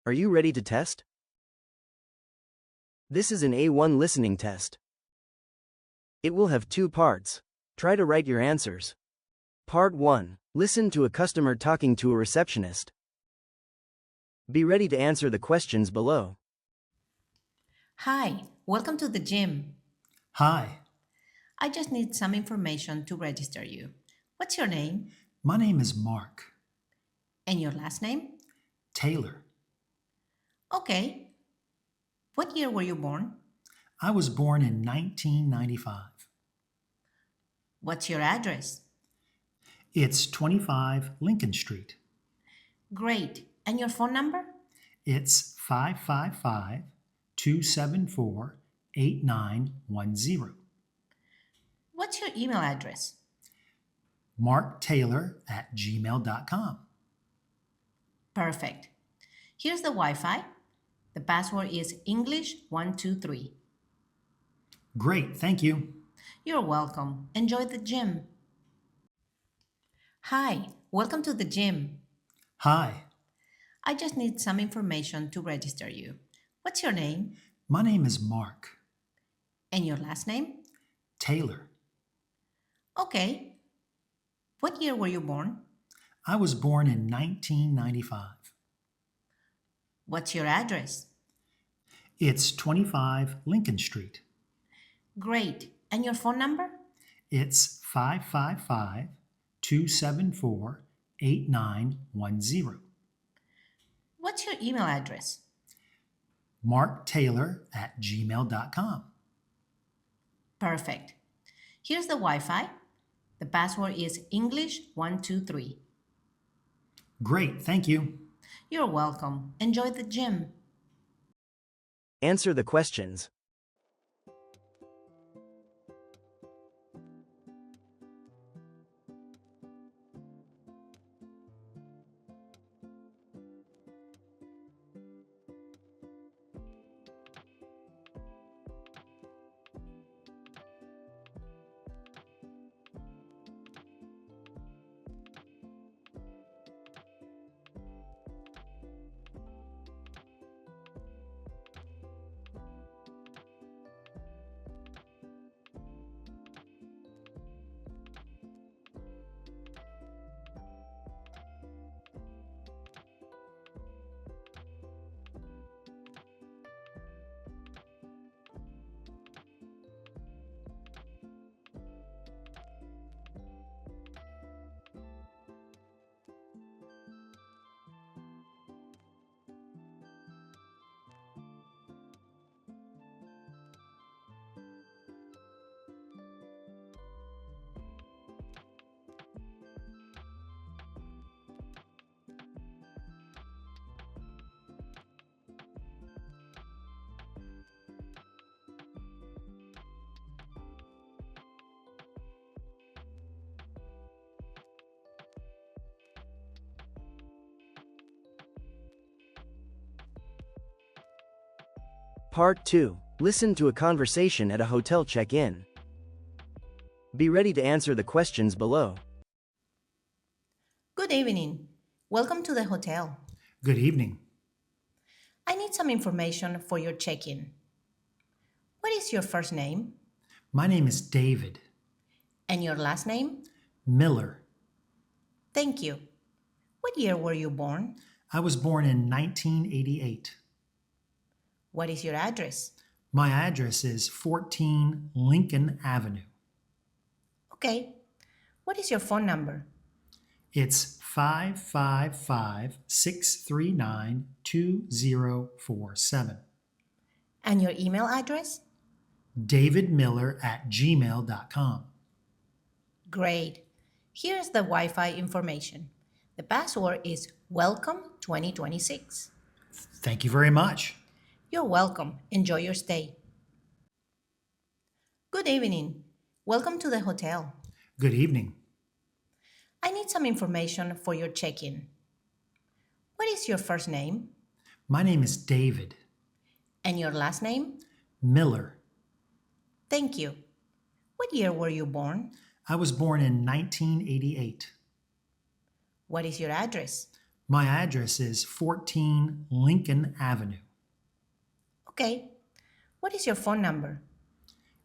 Are you ready to test? This is an A1 listening test. It will have 2 parts. Try to write your answers. Part 1. Listen to a customer talking to a receptionist. Be ready to answer the questions below. Hi, welcome to the gym. Hi, I just need some information to register you. What's your name my name is Mark and your last name? Taylor. Okay. What year were you born? I was born in 1995. What's your address? It's 25 Lincoln Street. Great. And your phone number? It's 555-274-8910. What's your email address? marktaylor@gmail.com. Perfect. Here's the Wi-Fi. The password is English123. Great, thank you. You're welcome. Enjoy the gym. Hi, welcome to the gym. Hi, I just need some information to register you. What's your name my name is Mark and your last name? Taylor. Okay. What year were you born? I was born in 1995. What's your address? It's 25 Lincoln Street. Great. And your phone number? It's 555-274-8910. What's your email address? marktaylor@gmail.com. Perfect. Here's the Wi-Fi. The password is English123. Great, thank you. You're welcome. Enjoy the gym. Answer the questions. Part 2. Listen to a conversation at a hotel check-in. Be ready to answer the questions below. Good evening. Welcome to the hotel. Good evening. I need some information for your check-in. What is your first name My name is David and your last name? Miller. Thank you. What year were you born? I was born in 1988. What is your address? My address is 14 Lincoln Avenue. Okay. What is your phone number? It's 555-639-2047. And your email address? davidmiller@gmail.com. Great. Here's the Wi-Fi information. The password is Welcome2026. Thank you very much. You're welcome. Enjoy your stay. Good evening. Welcome to the hotel. Good evening. I need some information for your check-in. What is your first name My name is David and your last name? Miller. Thank you. What year were you born? I was born in 1988. What is your address? My address is 14 Lincoln Avenue. Okay. What is your phone number?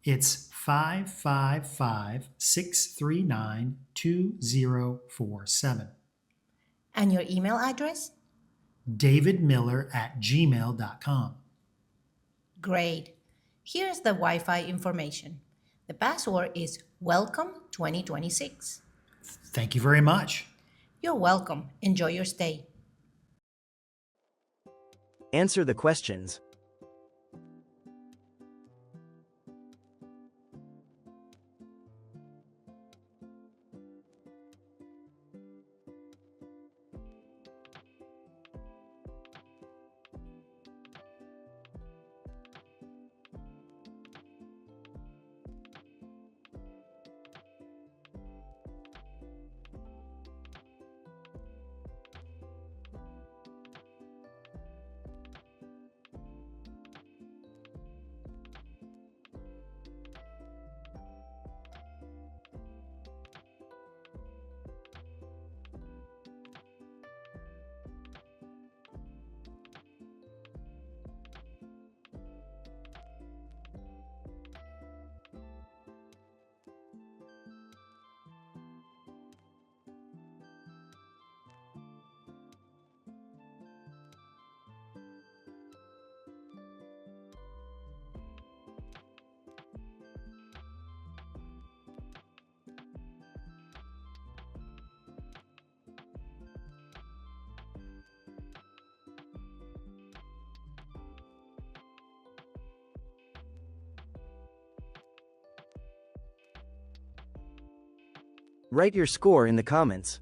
It's 555-639-2047. And your email address? davidmiller@gmail.com. Great. Here's the Wi-Fi information. The password is Welcome 2026. Thank you very much. You're welcome. Enjoy your stay. Answer the questions. Write your score in the comments.